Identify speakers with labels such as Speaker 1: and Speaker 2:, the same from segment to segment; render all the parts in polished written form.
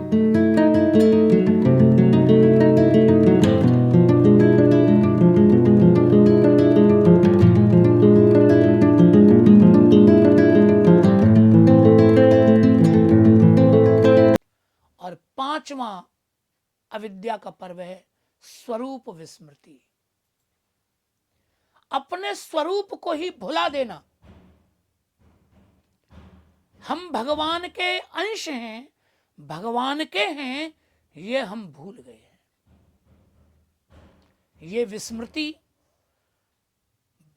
Speaker 1: और पांचवा अविद्या का पर्व है स्वरूप विस्मृति। अपने स्वरूप को ही भुला देना। हम भगवान के अंश हैं, भगवान के हैं, ये हम भूल गए हैं। ये विस्मृति,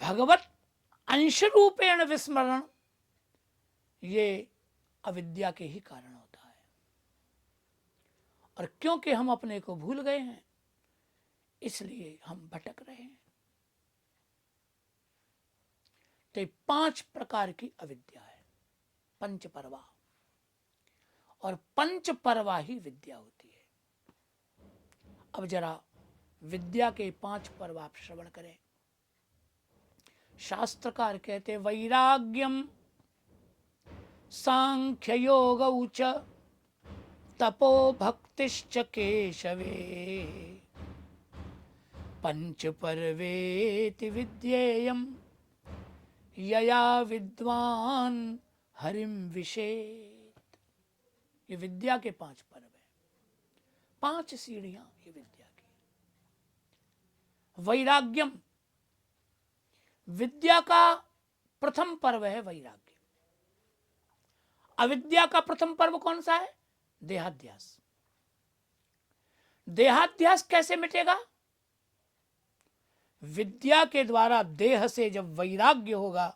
Speaker 1: भगवत अंश रूपेण विस्मरण, ये अविद्या के ही कारण होता है। और क्योंकि हम अपने को भूल गए हैं, इसलिए हम भटक रहे हैं। तो 5 प्रकार की अविद्या है, पंचपर्वा। और पंचपर्वा ही विद्या होती है। अब जरा विद्या के 5 पर्व आप श्रवण करें। शास्त्रकार कहते वैराग्यम सांख्य योग च तपो भक्तिश्च केशवे पंच पर्वेति विद्येयम यया विद्वान हरिम विशेत। ये विद्या के 5 पर्व है, 5 सीढ़ियां ये विद्या की। वैराग्यम, विद्या का प्रथम पर्व है वैराग्य। अविद्या का प्रथम पर्व कौन सा है? देहाध्यास। देहाध्यास कैसे मिटेगा? विद्या के द्वारा देह से जब वैराग्य होगा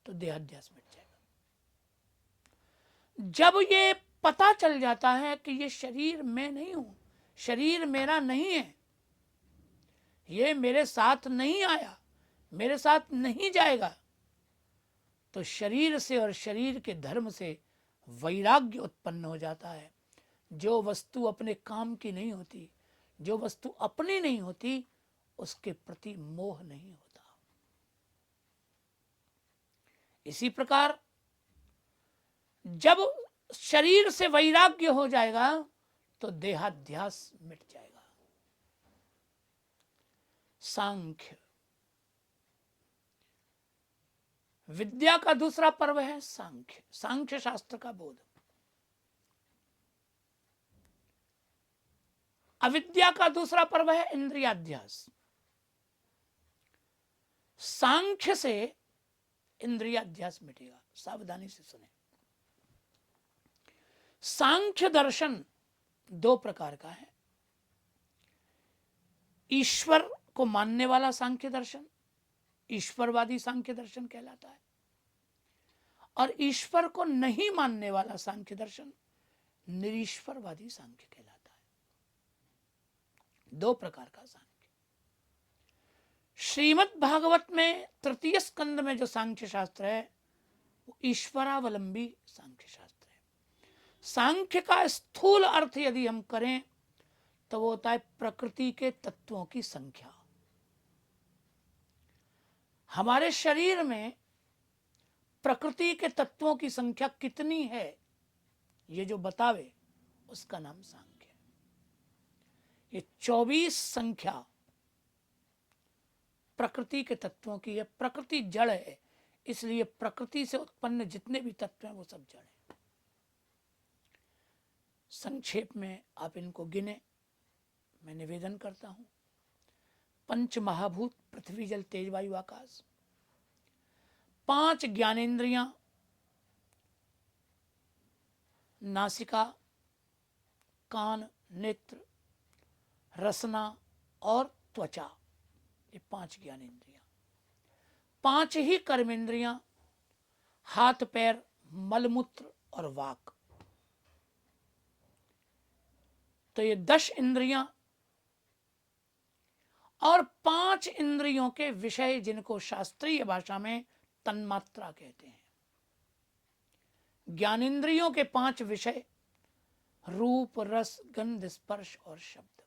Speaker 1: तो देहाध्यास मिट जाएगा। जब ये पता चल जाता है कि ये शरीर मैं नहीं हूं, शरीर मेरा नहीं है, ये मेरे साथ नहीं आया, मेरे साथ नहीं जाएगा, तो शरीर से और शरीर के धर्म से वैराग्य उत्पन्न हो जाता है। जो वस्तु अपने काम की नहीं होती, जो वस्तु अपनी नहीं होती, उसके प्रति मोह नहीं होता। इसी प्रकार जब शरीर से वैराग्य हो जाएगा तो देहाध्यास मिट जाएगा। सांख्य, विद्या का दूसरा पर्व है सांख्य, सांख्य शास्त्र का बोध। अविद्या का दूसरा पर्व है इंद्रियाध्यास। सांख्य से इंद्रियाध्यास मिटेगा। सावधानी से सुने। सांख्य दर्शन 2 प्रकार का है। ईश्वर को मानने वाला सांख्य दर्शन ईश्वरवादी सांख्य दर्शन कहलाता है, और ईश्वर को नहीं मानने वाला सांख्य दर्शन निरीश्वरवादी सांख्य कहलाता है। 2 प्रकार का सांख्य। श्रीमद् भागवत में तृतीय स्कंद में जो सांख्य शास्त्र है वो ईश्वरावलंबी सांख्य शास्त्र है। सांख्य का स्थूल अर्थ यदि हम करें तो वो होता है प्रकृति के तत्वों की संख्या। हमारे शरीर में प्रकृति के तत्वों की संख्या कितनी है, ये जो बतावे उसका नाम सांख्य है। ये 24 संख्या प्रकृति के तत्वों की है। प्रकृति जड़ है, इसलिए प्रकृति से उत्पन्न जितने भी तत्व हैं वो सब जड़ हैं। संक्षेप में आप इनको गिने, मैं निवेदन करता हूं। पंच महाभूत पृथ्वी जल तेज वायु आकाश, 5 ज्ञानेंद्रियां नासिका, कान, नेत्र, रसना और त्वचा, ये 5 ज्ञानेंद्रियां। 5 ही कर्मेंद्रियां हाथ पैर, मलमूत्र और वाक। तो ये 10 इंद्रियां और 5 इंद्रियों के विषय, जिनको शास्त्रीय भाषा में तन्मात्रा कहते हैं। ज्ञानेंद्रियों के 5 विषय रूप, रस, गंध, स्पर्श और शब्द,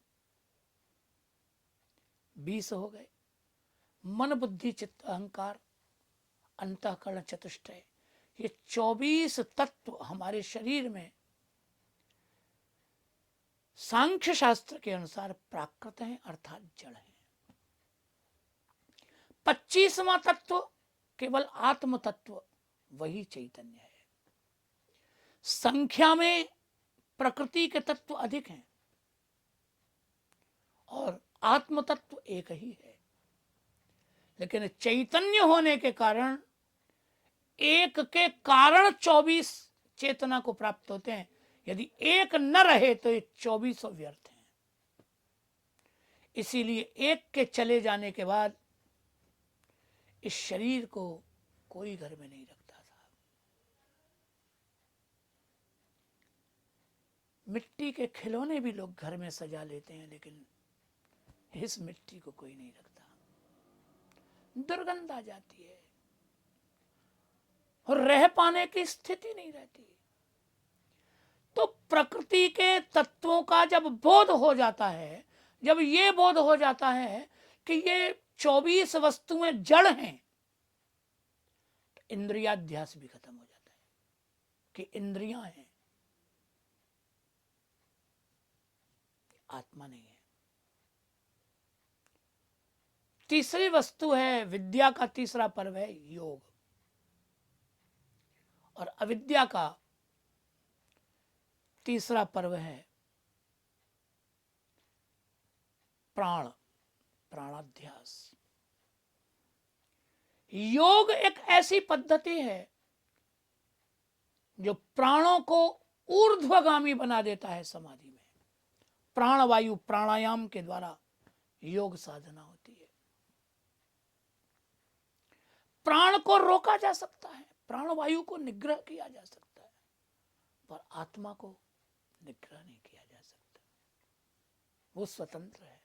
Speaker 1: 20 हो गए। मन, बुद्धि, चित्त, अहंकार, अंतःकरण, चतुष्टय, ये 24 तत्व हमारे शरीर में सांख्य शास्त्र के अनुसार प्राकृत हैं अर्थात जड़ हैं। 25वां तत्व केवल आत्म तत्व वही चैतन्य है। संख्या में प्रकृति के तत्व अधिक हैं और आत्म तत्व एक ही है, लेकिन चैतन्य होने के कारण एक के कारण 24 चेतना को प्राप्त होते हैं। यदि एक न रहे तो ये 24 व्यर्थ हैं। इसीलिए एक के चले जाने के बाद इस शरीर को कोई घर में नहीं रखता था। मिट्टी के खिलौने भी लोग घर में सजा लेते हैं, लेकिन इस मिट्टी को कोई नहीं रखता। दुर्गंध आ जाती है और रह पाने की स्थिति नहीं रहती। तो प्रकृति के तत्वों का जब बोध हो जाता है, जब ये बोध हो जाता है कि ये 24 वस्तुएं जड़ हैं, तो इंद्रियाध्यास भी खत्म हो जाता है कि इंद्रियां हैं, आत्मा नहीं है। तीसरी वस्तु है, विद्या का तीसरा पर्व है योग, और अविद्या का तीसरा पर्व है प्राणाध्यास। योग एक ऐसी पद्धति है जो प्राणों को ऊर्ध्वगामी बना देता है समाधि में। प्राणवायु प्राणायाम के द्वारा योग साधना होती है। प्राण को रोका जा सकता है, प्राणवायु को निग्रह किया जा सकता है, पर आत्मा को निग्रह नहीं किया जा सकता। वो स्वतंत्र है।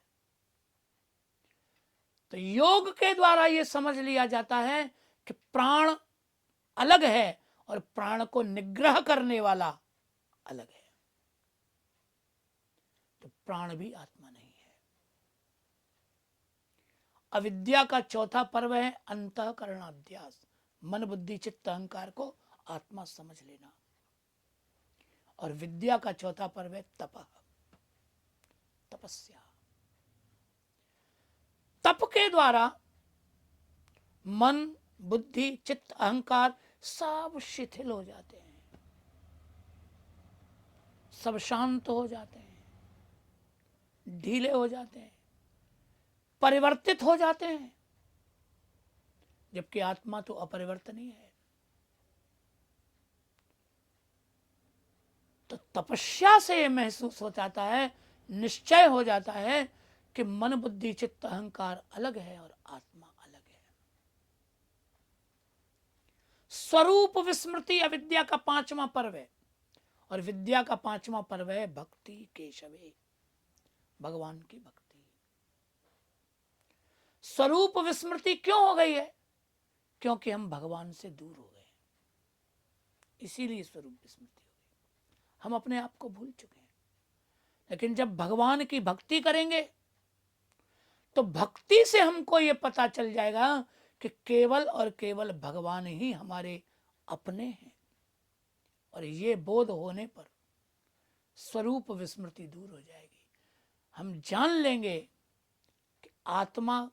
Speaker 1: तो योग के द्वारा यह समझ लिया जाता है कि प्राण अलग है और प्राण को निग्रह करने वाला अलग है। तो प्राण भी आत्मा नहीं है। अविद्या का चौथा पर्व है अंतःकरणाध्यास, मन बुद्धि चित्त अहंकार को आत्मा समझ लेना। और विद्या का चौथा पर्व है तप, तपस्या। तप के द्वारा मन बुद्धि चित्त अहंकार सब शिथिल हो जाते हैं, सब शांत हो जाते हैं, ढीले हो जाते हैं, परिवर्तित हो जाते हैं, जबकि आत्मा तो अपरिवर्तनीय है। तो तपस्या से यह महसूस हो जाता है, निश्चय हो जाता है कि मन बुद्धि चित्त अहंकार अलग है और आत्मा अलग है। स्वरूप विस्मृति अविद्या का 5वां पर्व है, और विद्या का 5वां पर्व है भक्ति केशवे, भगवान की भक्ति। स्वरूप विस्मृति क्यों हो गई है? क्योंकि हम भगवान से दूर हो गए, इसीलिए स्वरूप विस्मृति हो गई। हम अपने आप को भूल चुके हैं। लेकिन जब भगवान की भक्ति करेंगे तो भक्ति से हमको ये पता चल जाएगा कि केवल और केवल भगवान ही हमारे अपने हैं। और ये बोध होने पर स्वरूप विस्मृति दूर हो जाएगी। हम जान लेंगे कि आत्मा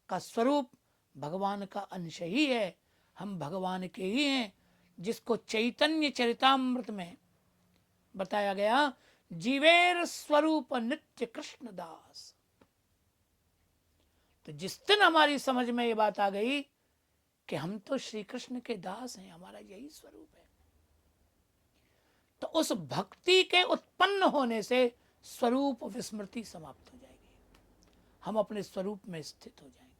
Speaker 1: का स्वरूप भगवान का अंश ही है, हम भगवान के ही हैं, जिसको चैतन्य चरितामृत में बताया गया, जीवेर स्वरूप नित्य कृष्ण दास। तो जिस दिन हमारी समझ में ये बात आ गई कि हम तो श्री कृष्ण के दास हैं, हमारा यही स्वरूप है, तो उस भक्ति के उत्पन्न होने से स्वरूप विस्मृति समाप्त हो जाएगी। हम अपने स्वरूप में स्थित हो जाएंगे।